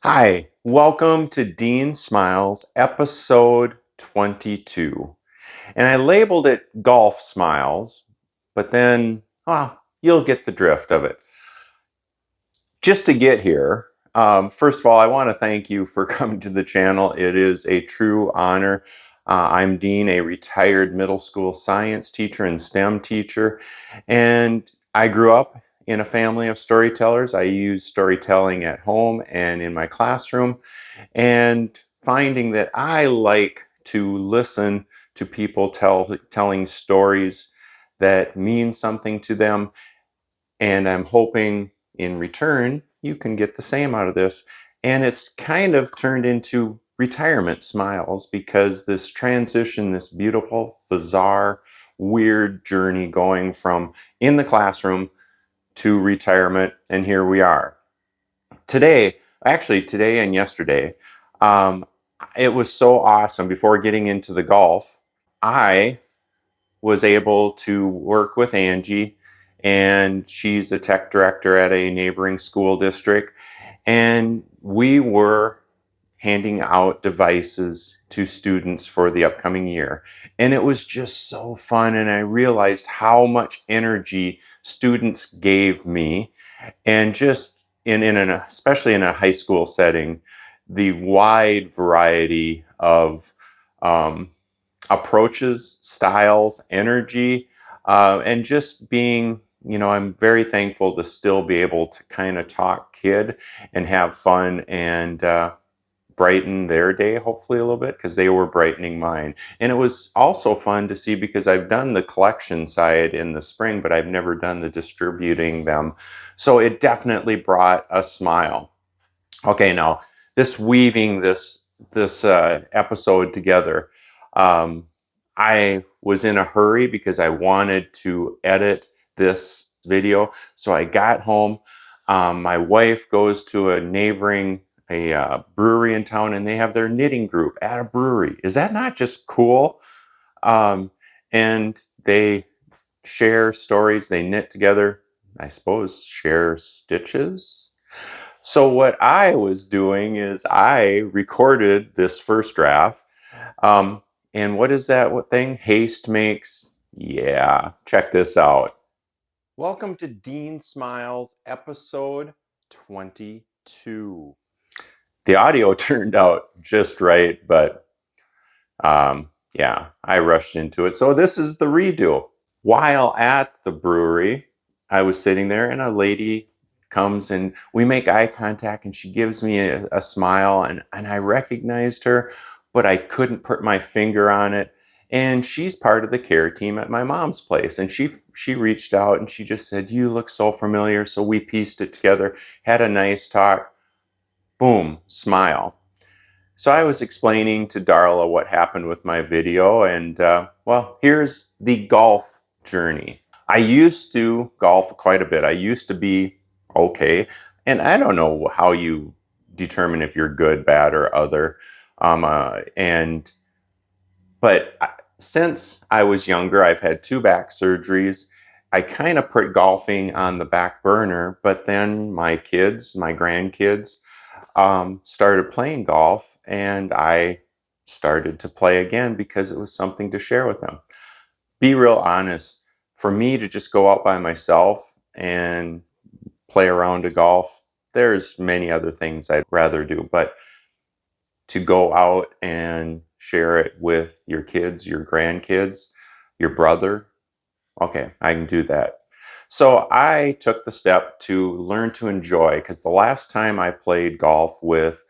Hi, welcome to Dean Smiles, episode 22. And I labeled it Golf Smiles, but then, you'll get the drift of it. Just to get here, first of all, I want to thank you for coming to the channel. It is a true honor. I'm Dean, a retired middle school science teacher and STEM teacher, and I grew up in a family of storytellers. I use storytelling at home and in my classroom, and finding that I like to listen to people telling stories that mean something to them, and I'm hoping in return you can get the same out of this. And it's kind of turned into retirement smiles because this transition, this beautiful, bizarre, weird journey going from in the classroom to retirement, and here we are. Today and yesterday, um, it was so awesome. Before getting into the golf, I was able to work with Angie, and she's a tech director at a neighboring school district. And we were handing out devices to students for the upcoming year. And it was just so fun. And I realized how much energy students gave me. And just especially in a high school setting, the wide variety of um, approaches, styles, energy, and just being, I'm very thankful to still be able to kind of talk kid and have fun and brighten their day, hopefully a little bit, because they were brightening mine. And it was also fun to see because I've done the collection side in the spring, but I've never done the distributing them. So it definitely brought a smile. Okay, now weaving this episode together. Um, I was in a hurry because I wanted to edit this video. So I got home. My wife goes to a neighboring brewery in town, and they have their knitting group at a brewery. Is that not just cool? Um, and they share stories. They knit together. I suppose share stitches. So what I was doing is I recorded this first draft. Um, and what is that thing? Haste makes. Yeah, check this out. Welcome to Dean Smiles, episode 22. The audio turned out just right, but yeah, I rushed into it. So this is the redo. While at the brewery, I was sitting there and a lady comes and we make eye contact, and she gives me a smile, and I recognized her, but I couldn't put my finger on it. And she's part of the care team at my mom's place. And she reached out and she just said, "You look so familiar." So we pieced it together, had a nice talk, boom, smile. So I was explaining to Darla what happened with my video, and well, here's the golf journey. I used to golf quite a bit. I used to be okay, and I don't know how you determine if you're good, bad, or other. And but since I was younger, I've had 2 back surgeries. I kind of put golfing on the back burner, but then my grandkids, started playing golf, and I started to play again because it was something to share with them. Be real honest, for me to just go out by myself and play around a golf, there's many other things I'd rather do, but to go out and share it with your kids, your grandkids, your brother, okay, I can do that. So I took the step to learn to enjoy, because the last time I played golf with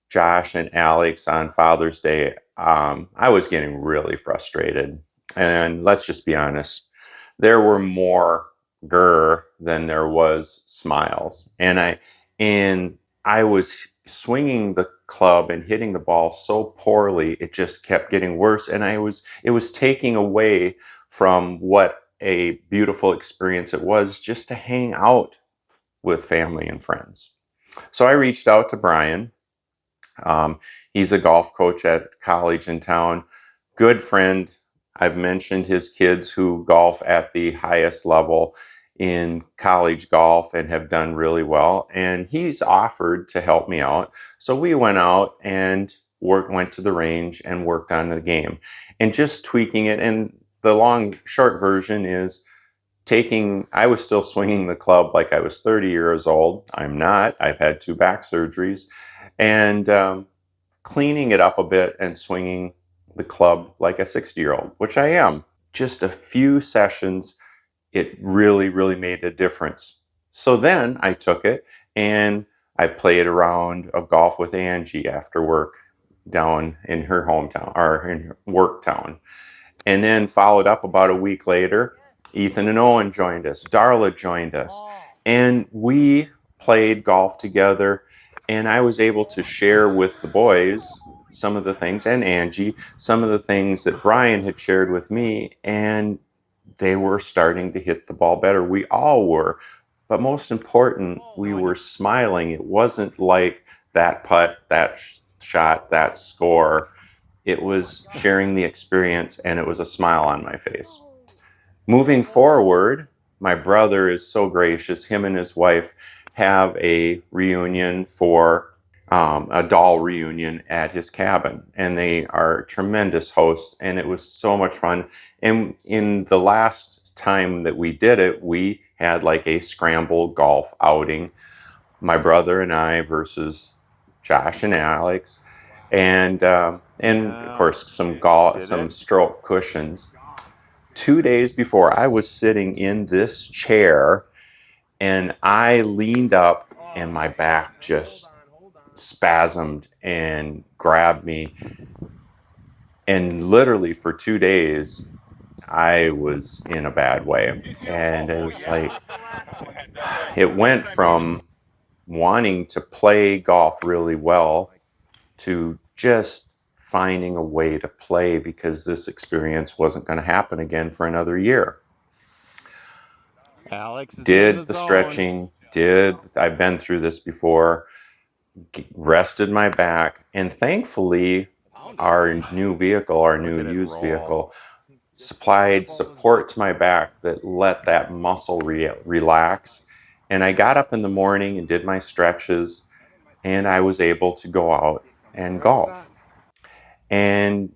Josh and Alex on Father's Day, I was getting really frustrated. And let's just be honest, there were more grr than there was smiles. And I was swinging the club and hitting the ball so poorly, it just kept getting worse. And it was taking away from what a beautiful experience it was just to hang out with family and friends. So I reached out to Brian. He's a golf coach at college in town, good friend. I've mentioned his kids who golf at the highest level in college golf and have done really well. And he's offered to help me out. So we went out and went to the range and worked on the game and just tweaking it. And the short version is I was still swinging the club like I was 30 years old. I'm not. I've had 2 back surgeries. And cleaning it up a bit and swinging the club like a 60-year-old, which I am. Just a few sessions, it really, really made a difference. So then I took it and I played a round of golf with Angie after work down in her hometown, or in her work town. And then followed up about a week later, Ethan and Owen joined us. Darla joined us. And we played golf together. And I was able to share with the boys some of the things, and Angie, some of the things that Brian had shared with me. And they were starting to hit the ball better. We all were. But most important, we were smiling. It wasn't like that putt, that shot, that score. It was sharing the experience, and it was a smile on my face. Moving forward, my brother is so gracious. Him and his wife have a reunion for a doll reunion at his cabin, and they are tremendous hosts, and it was so much fun. And in the last time that we did it, we had like a scramble golf outing, my brother and I versus Josh and Alex, and of course some stroke cushions. 2 days before, I was sitting in this chair and I leaned up and my back just spasmed and grabbed me. And literally for 2 days, I was in a bad way. And it was like, it went from wanting to play golf really well to just finding a way to play because this experience wasn't going to happen again for another year. Alex did the stretching, I've been through this before, rested my back, and thankfully our new used vehicle, supplied support to my back that let that muscle relax. And I got up in the morning and did my stretches, and I was able to go out and golf. And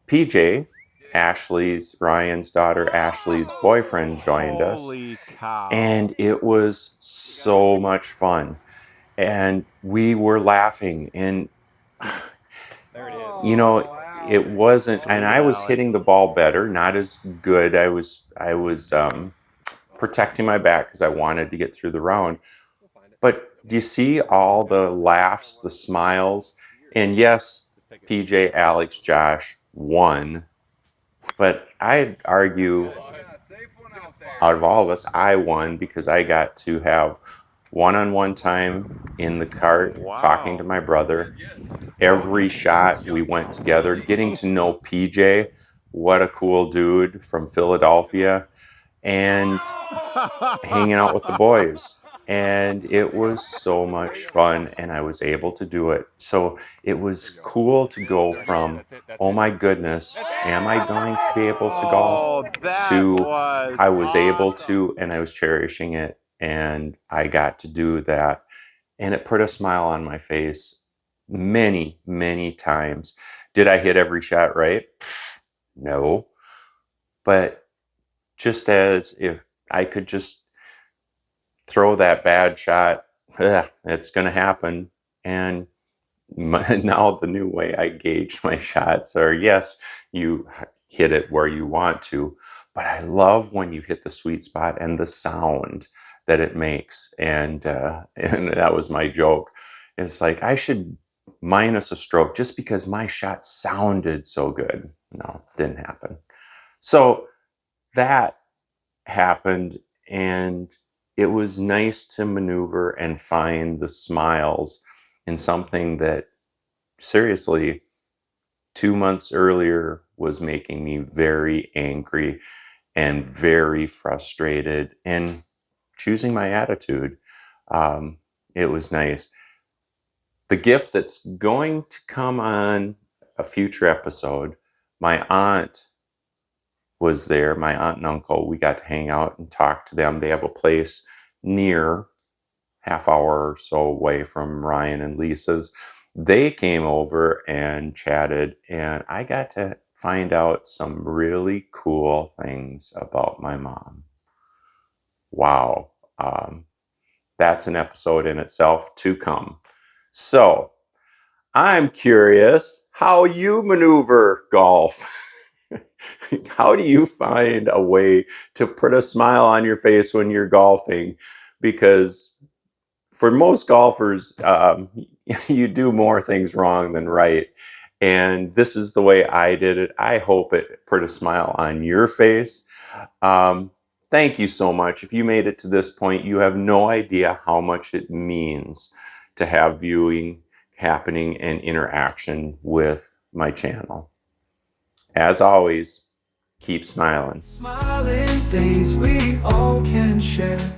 PJ, Ryan's daughter Ashley's boyfriend, joined us. Holy cow. And it was so much fun. And we were laughing. And, it wasn't, and I was hitting the ball better, not as good. I was protecting my back because I wanted to get through the round. But do you see all the laughs, the smiles? And yes, PJ, Alex, Josh won. But I'd argue out of all of us, I won because I got to have one-on-one time in the cart, talking to my brother. Every shot we went together, getting to know PJ, what a cool dude from Philadelphia, and hanging out with the boys. And it was so much fun, and I was able to do it. So it was cool to go from, oh my goodness, am I going to be able to golf, to I was able to, and I was cherishing it, and I got to do that. And it put a smile on my face many, many times. Did I hit every shot right? No. But just as if I could just throw that bad shot, it's going to happen. And now the new way I gauge my shots are, yes, you hit it where you want to, but I love when you hit the sweet spot and the sound that it makes. And that was my joke. It's like, I should minus a stroke just because my shot sounded so good. No, didn't happen. So that happened, and it was nice to maneuver and find the smiles in something that, seriously, 2 months earlier was making me very angry and very frustrated and choosing my attitude. It was nice. The gift that's going to come on a future episode, my aunt was there. My aunt and uncle, we got to hang out and talk to them. They have a place near half hour or so away from Ryan and Lisa's. They came over and chatted, and I got to find out some really cool things about my mom. Wow. That's an episode in itself to come. So I'm curious how you maneuver golf. How do you find a way to put a smile on your face when you're golfing? Because for most golfers, you do more things wrong than right. And this is the way I did it. I hope it put a smile on your face. Um, Thank you so much. If you made it to this point, you have no idea how much it means to have viewing happening and interaction with my channel. As always, keep smiling. Smiling things we all can share.